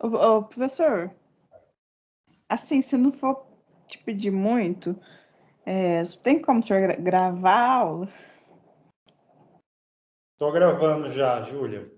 Ô, professor, assim, se não for te pedir muito, tem como o senhor gravar a aula? Estou gravando já, Júlia.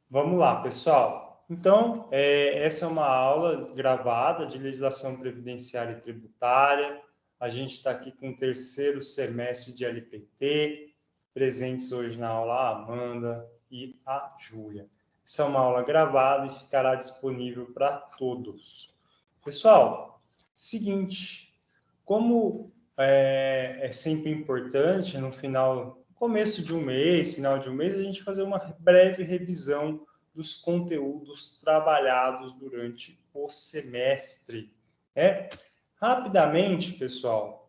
Vamos lá, pessoal. Então, essa é uma aula gravada de legislação previdenciária e tributária. A gente está aqui com o terceiro semestre de LPT. Presentes hoje na aula a Amanda e a Júlia. Essa é uma aula gravada e ficará disponível para todos. Pessoal, seguinte, como é sempre importante no começo de um mês, final de um mês, a gente fazer uma breve revisão dos conteúdos trabalhados durante o semestre. Rapidamente, pessoal,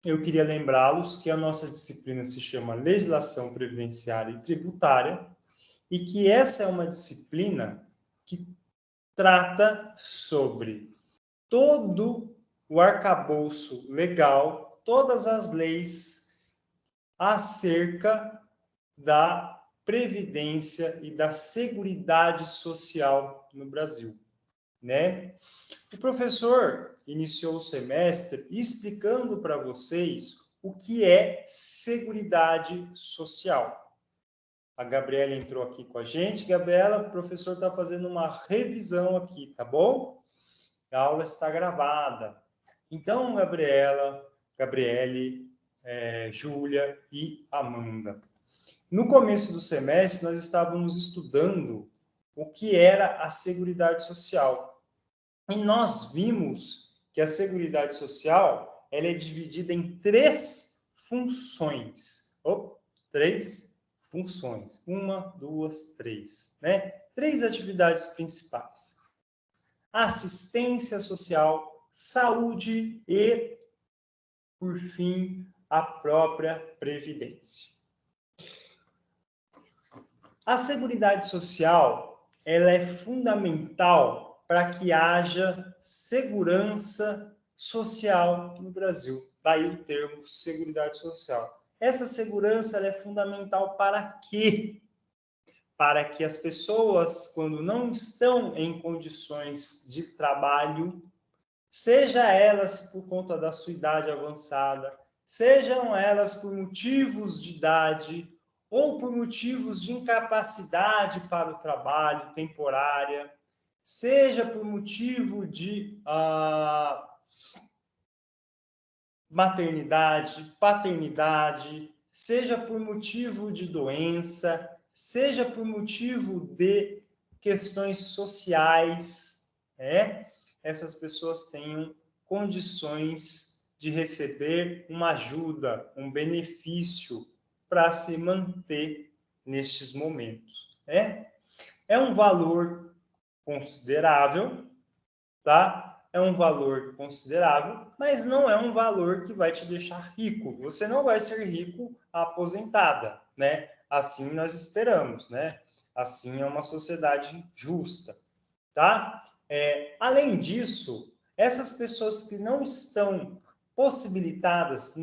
eu queria lembrá-los que a nossa disciplina se chama Legislação Previdenciária e Tributária e que essa é uma disciplina que trata sobre todo o arcabouço legal, todas as leis acerca da previdência e da seguridade social no Brasil, né? O professor iniciou o semestre explicando para vocês o que é seguridade social. A Gabriela entrou aqui com a gente. Gabriela, o professor está fazendo uma revisão aqui, tá bom? A aula está gravada. Então, Gabriele, Júlia e Amanda. No começo do semestre, nós estávamos estudando o que era a Seguridade Social. E nós vimos que a Seguridade Social ela é dividida em três funções. Três funções. Uma, duas, três. Né? Três atividades principais. Assistência social, saúde e, por fim, a própria previdência. A Seguridade Social ela é fundamental para que haja segurança social no Brasil. Daí o termo Seguridade Social. Essa segurança ela é fundamental para quê? Para que as pessoas, quando não estão em condições de trabalho, seja elas por conta da sua idade avançada, sejam elas por motivos de idade ou por motivos de incapacidade para o trabalho temporária, seja por motivo de maternidade, paternidade, seja por motivo de doença, seja por motivo de questões sociais, essas pessoas tenham condições de receber uma ajuda, um benefício para se manter nestes momentos. É um valor considerável, tá? É um valor considerável, mas não é um valor que vai te deixar rico. Você não vai ser rico aposentada, né? Assim nós esperamos, né? Assim é uma sociedade justa, tá? Além disso, essas pessoas que não estão possibilitadas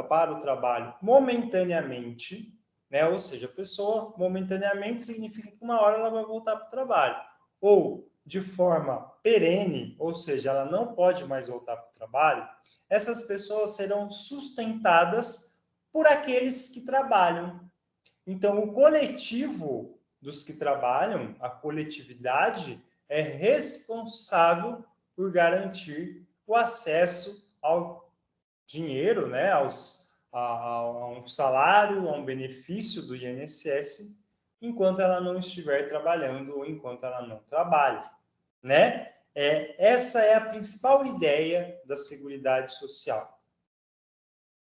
para o trabalho momentaneamente, né? Ou seja, a pessoa momentaneamente significa que uma hora ela vai voltar para o trabalho. Ou de forma perene, ou seja, ela não pode mais voltar para o trabalho, essas pessoas serão sustentadas por aqueles que trabalham. Então, o coletivo dos que trabalham, a coletividade, é responsável por garantir o acesso ao dinheiro, né, a um salário, a um benefício do INSS, enquanto ela não estiver trabalhando ou enquanto ela não trabalha, né? Essa é a principal ideia da Seguridade Social.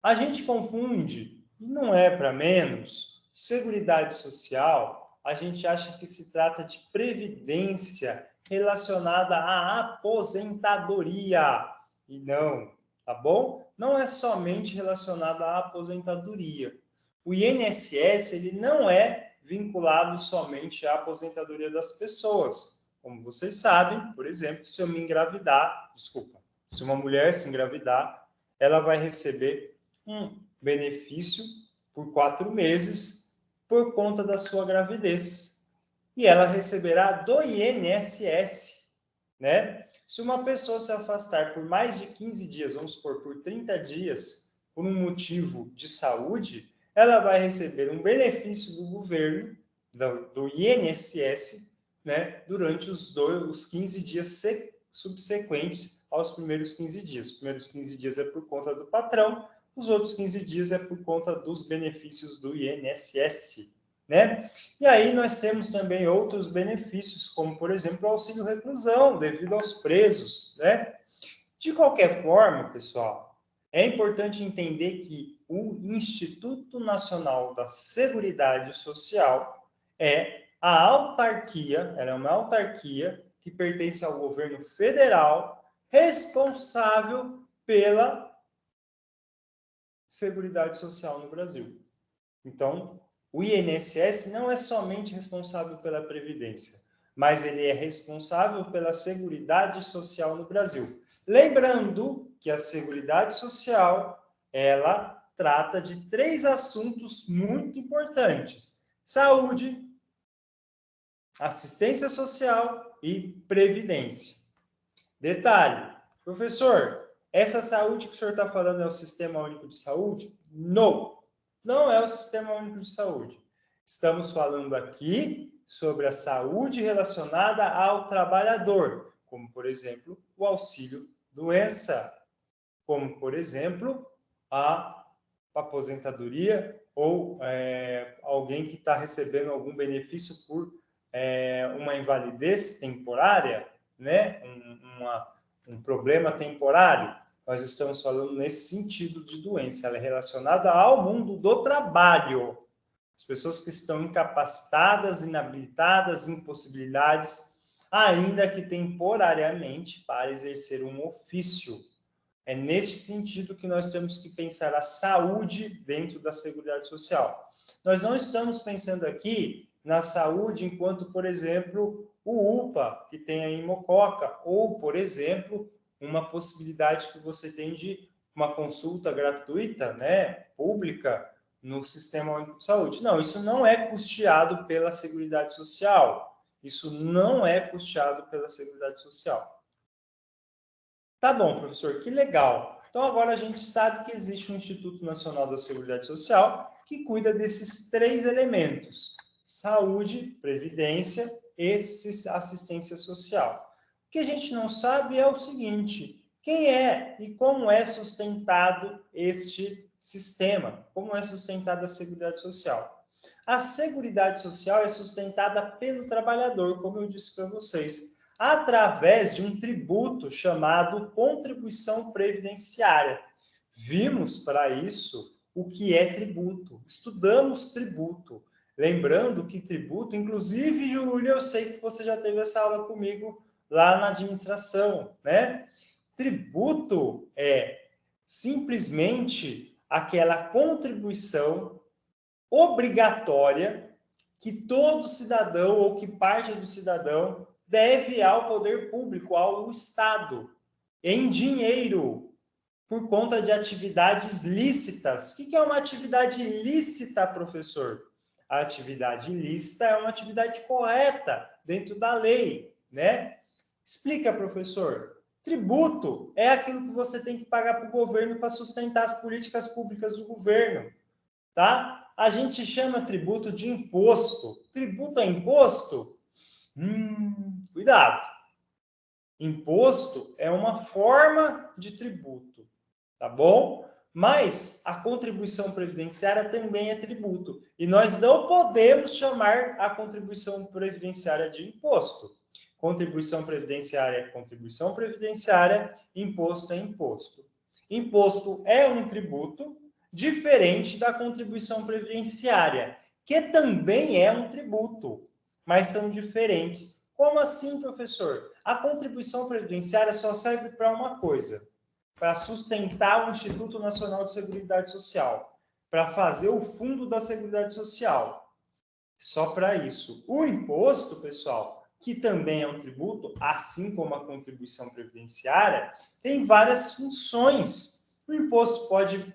A gente confunde, e não é para menos, Seguridade Social, a gente acha que se trata de previdência relacionada à aposentadoria. E não, tá bom? Não é somente relacionada à aposentadoria. O INSS ele não é vinculado somente à aposentadoria das pessoas. Como vocês sabem, por exemplo, se uma mulher se engravidar, ela vai receber um benefício por 4 meses por conta da sua gravidez. E ela receberá do INSS, né? Se uma pessoa se afastar por mais de 15 dias, vamos supor, por 30 dias, por um motivo de saúde, ela vai receber um benefício do governo, do INSS, né, durante os 15 dias subsequentes aos primeiros 15 dias. Os primeiros 15 dias é por conta do patrão, os outros 15 dias é por conta dos benefícios do INSS, né? E aí nós temos também outros benefícios, como, por exemplo, o auxílio reclusão, devido aos presos, né? De qualquer forma, pessoal, é importante entender que o Instituto Nacional da Seguridade Social é a autarquia, ela é uma autarquia que pertence ao governo federal, responsável pela Seguridade Social no Brasil. Então, o INSS não é somente responsável pela Previdência, mas ele é responsável pela Seguridade Social no Brasil. Lembrando que a Seguridade Social, ela trata de 3 assuntos muito importantes: saúde, assistência social e previdência. Detalhe, professor, essa saúde que o senhor está falando é o Sistema Único de Saúde? Não, não é o Sistema Único de Saúde. Estamos falando aqui sobre a saúde relacionada ao trabalhador, como, por exemplo, o auxílio-doença, como, por exemplo, a aposentadoria ou alguém que está recebendo algum benefício por uma invalidez temporária, né? Um problema temporário. Nós estamos falando nesse sentido de doença, ela é relacionada ao mundo do trabalho. As pessoas que estão incapacitadas, inabilitadas, impossibilidades, ainda que temporariamente, para exercer um ofício. É neste sentido que nós temos que pensar a saúde dentro da Seguridade Social. Nós não estamos pensando aqui na saúde enquanto, por exemplo, o UPA, que tem aí em Mococa, ou, por exemplo, uma possibilidade que você tem de uma consulta gratuita, né, pública, no Sistema Único de Saúde. Não, isso não é custeado pela Seguridade Social. Isso não é custeado pela Seguridade Social. Tá bom, professor, que legal. Então, agora a gente sabe que existe um Instituto Nacional da Seguridade Social que cuida desses 3 elementos: saúde, previdência e assistência social. O que a gente não sabe é o seguinte: quem é e como é sustentado este sistema? Como é sustentada a Seguridade Social? A Seguridade Social é sustentada pelo trabalhador, como eu disse para vocês, através de um tributo chamado contribuição previdenciária. Vimos para isso o que é tributo, estudamos tributo. Lembrando que tributo, inclusive, Júlia, eu sei que você já teve essa aula comigo lá na administração, né? Tributo é simplesmente aquela contribuição obrigatória que todo cidadão ou que parte do cidadão deve ao poder público, ao Estado, em dinheiro, por conta de atividades lícitas. O que é uma atividade lícita, professor? A atividade lícita é uma atividade correta, dentro da lei, né? Explica, professor. Tributo é aquilo que você tem que pagar para o governo para sustentar as políticas públicas do governo, tá? A gente chama tributo de imposto. Tributo é imposto? Cuidado. Imposto é uma forma de tributo, tá bom? Mas a contribuição previdenciária também é tributo. E nós não podemos chamar a contribuição previdenciária de imposto. Contribuição previdenciária é contribuição previdenciária, imposto é imposto. Imposto é um tributo diferente da contribuição previdenciária, que também é um tributo, mas são diferentes. Como assim, professor? A contribuição previdenciária só serve para uma coisa: para sustentar o Instituto Nacional de Seguridade Social, para fazer o fundo da Seguridade Social. Só para isso. O imposto, pessoal, que também é um tributo, assim como a contribuição previdenciária, tem várias funções. O imposto pode,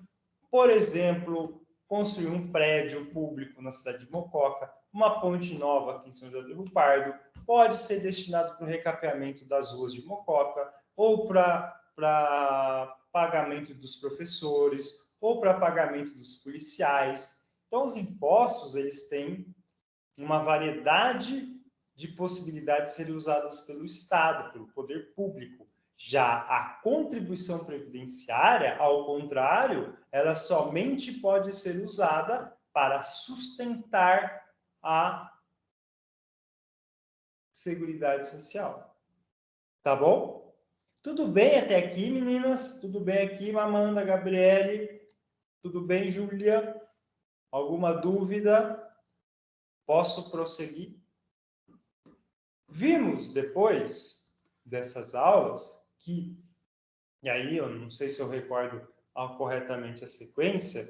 por exemplo, construir um prédio público na cidade de Mococa, uma ponte nova aqui em São José do Rio Pardo, pode ser destinado para o recapeamento das ruas de Mococa, ou para pagamento dos professores, ou para pagamento dos policiais. Então, os impostos, eles têm uma variedade de possibilidades de serem usadas pelo Estado, pelo poder público. Já a contribuição previdenciária, ao contrário, ela somente pode ser usada para sustentar a Seguridade Social. Tá bom? Tudo bem até aqui, meninas? Tudo bem aqui, Amanda, Gabriele? Tudo bem, Júlia? Alguma dúvida? Posso prosseguir? Vimos depois dessas aulas que, e aí eu não sei se eu recordo corretamente a sequência,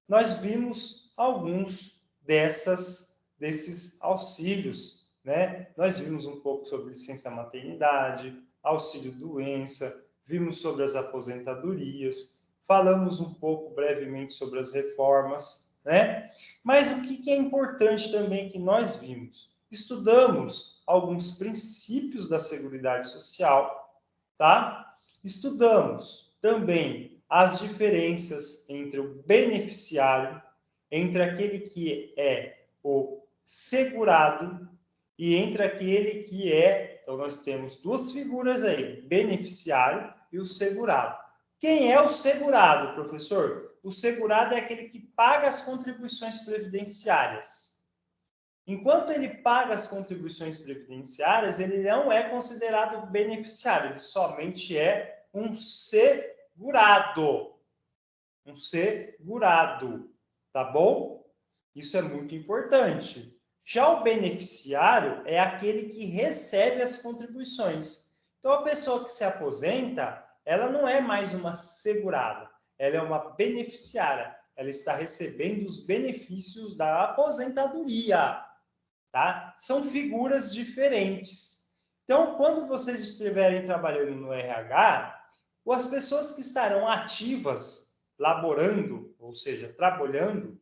nós vimos alguns desses auxílios, né? Nós vimos um pouco sobre licença maternidade, auxílio doença, vimos sobre as aposentadorias, falamos um pouco brevemente sobre as reformas, né? Mas o que é importante também que nós vimos? Estudamos alguns princípios da Seguridade Social, tá? Estudamos também as diferenças entre o beneficiário, entre aquele que é o segurado e entre aquele que é... Então, nós temos duas figuras aí, beneficiário e o segurado. Quem é o segurado, professor? O segurado é aquele que paga as contribuições previdenciárias. Enquanto ele paga as contribuições previdenciárias, ele não é considerado beneficiário, ele somente é um segurado. Um segurado, tá bom? Isso é muito importante. Já o beneficiário é aquele que recebe as contribuições. Então, a pessoa que se aposenta, ela não é mais uma segurada, ela é uma beneficiária. Ela está recebendo os benefícios da aposentadoria. Tá? São figuras diferentes. Então, quando vocês estiverem trabalhando no RH, as pessoas que estarão ativas, laborando, ou seja, trabalhando,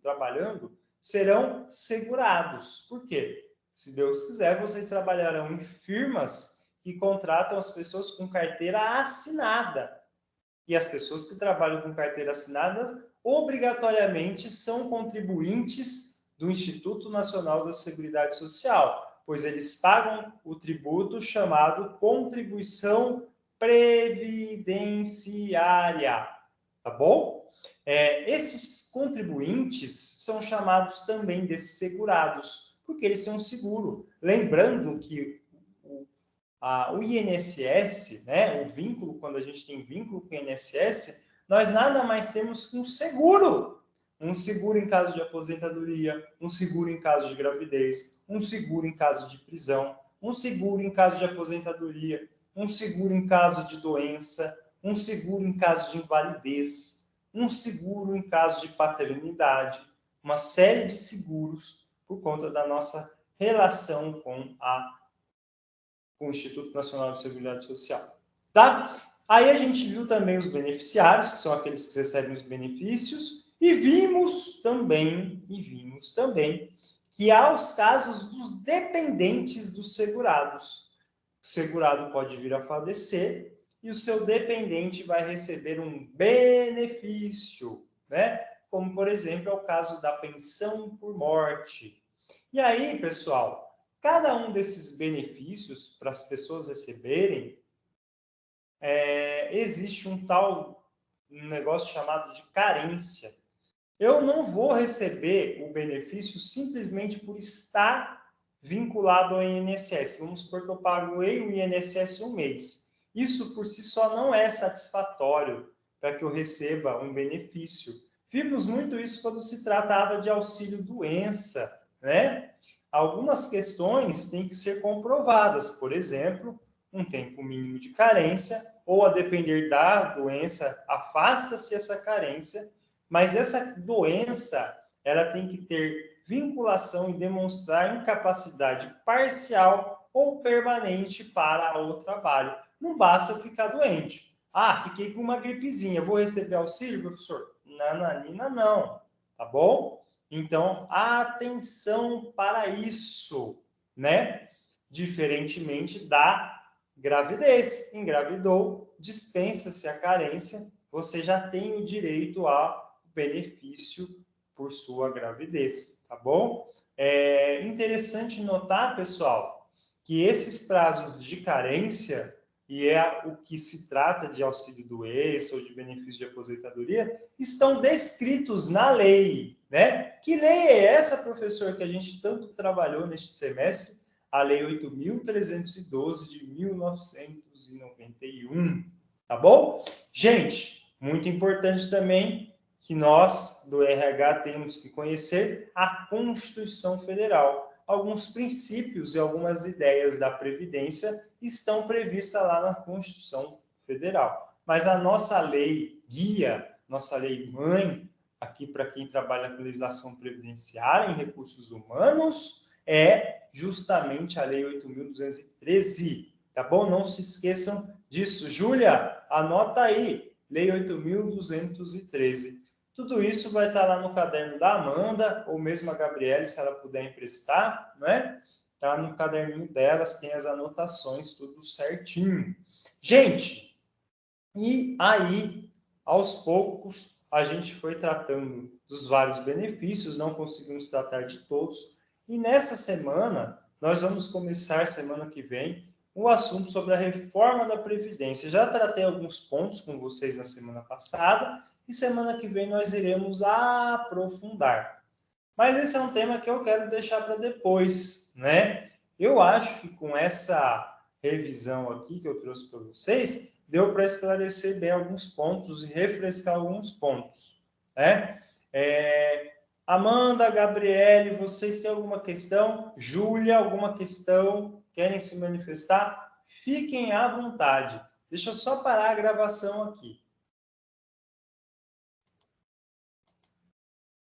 serão segurados. Por quê? Se Deus quiser, vocês trabalharão em firmas que contratam as pessoas com carteira assinada. E as pessoas que trabalham com carteira assinada, obrigatoriamente, são contribuintes do Instituto Nacional da Seguridade Social, pois eles pagam o tributo chamado contribuição previdenciária, tá bom? Esses contribuintes são chamados também de segurados, porque eles têm um seguro. Lembrando que o INSS, né, o vínculo, quando a gente tem vínculo com o INSS, nós nada mais temos que um seguro. Um seguro em caso de aposentadoria, um seguro em caso de gravidez, um seguro em caso de prisão, um seguro em caso de aposentadoria, um seguro em caso de doença, um seguro em caso de invalidez, um seguro em caso de paternidade, uma série de seguros por conta da nossa relação com o Instituto Nacional de Seguridade Social, tá? Aí a gente viu também os beneficiários, que são aqueles que recebem os benefícios, e vimos também que há os casos dos dependentes dos segurados. O segurado pode vir a falecer e o seu dependente vai receber um benefício, né? Como, por exemplo, é o caso da pensão por morte. E aí, pessoal, cada um desses benefícios para as pessoas receberem, existe um negócio chamado de carência. Eu não vou receber o benefício simplesmente por estar vinculado ao INSS. Vamos supor que eu paguei o INSS um mês. Isso por si só não é satisfatório para que eu receba um benefício. Vimos muito isso quando se tratava de auxílio doença, né? Algumas questões têm que ser comprovadas, por exemplo, um tempo mínimo de carência, ou a depender da doença, afasta-se essa carência, mas essa doença, ela tem que ter vinculação e demonstrar incapacidade parcial ou permanente para o trabalho. Não basta eu ficar doente. Ah, fiquei com uma gripezinha, vou receber auxílio, professor? Nananina, não. tá bom? Então, atenção para isso, né? Diferentemente da gravidez. Engravidou, dispensa-se a carência, você já tem o direito ao benefício por sua gravidez, tá bom? É interessante notar, pessoal, que esses prazos de carência, e é o que se trata de auxílio-doença ou de benefício de aposentadoria, estão descritos na lei, né? Que lei é essa, professor, que a gente tanto trabalhou neste semestre? A Lei 8.312 de 1991, tá bom? Gente, muito importante também que nós, do RH, temos que conhecer a Constituição Federal. Alguns princípios e algumas ideias da Previdência estão previstas lá na Constituição Federal. Mas a nossa lei guia, nossa lei mãe, aqui para quem trabalha com legislação previdenciária em recursos humanos, é justamente a Lei 8.213, tá bom? Não se esqueçam disso. Júlia, anota aí, Lei 8.213. Tudo isso vai estar lá no caderno da Amanda, ou mesmo a Gabriele, se ela puder emprestar, né? Tá no caderninho delas, tem as anotações, tudo certinho. Gente, e aí, aos poucos, a gente foi tratando dos vários benefícios, não conseguimos tratar de todos. E nessa semana, nós vamos começar, semana que vem, o assunto sobre a reforma da Previdência. Já tratei alguns pontos com vocês na semana passada, e semana que vem nós iremos aprofundar. Mas esse é um tema que eu quero deixar para depois, né? Eu acho que com essa revisão aqui que eu trouxe para vocês, deu para esclarecer bem alguns pontos e refrescar alguns pontos, né? Amanda, Gabriele, vocês têm alguma questão? Júlia, alguma questão? Querem se manifestar? Fiquem à vontade. Deixa eu só parar a gravação aqui.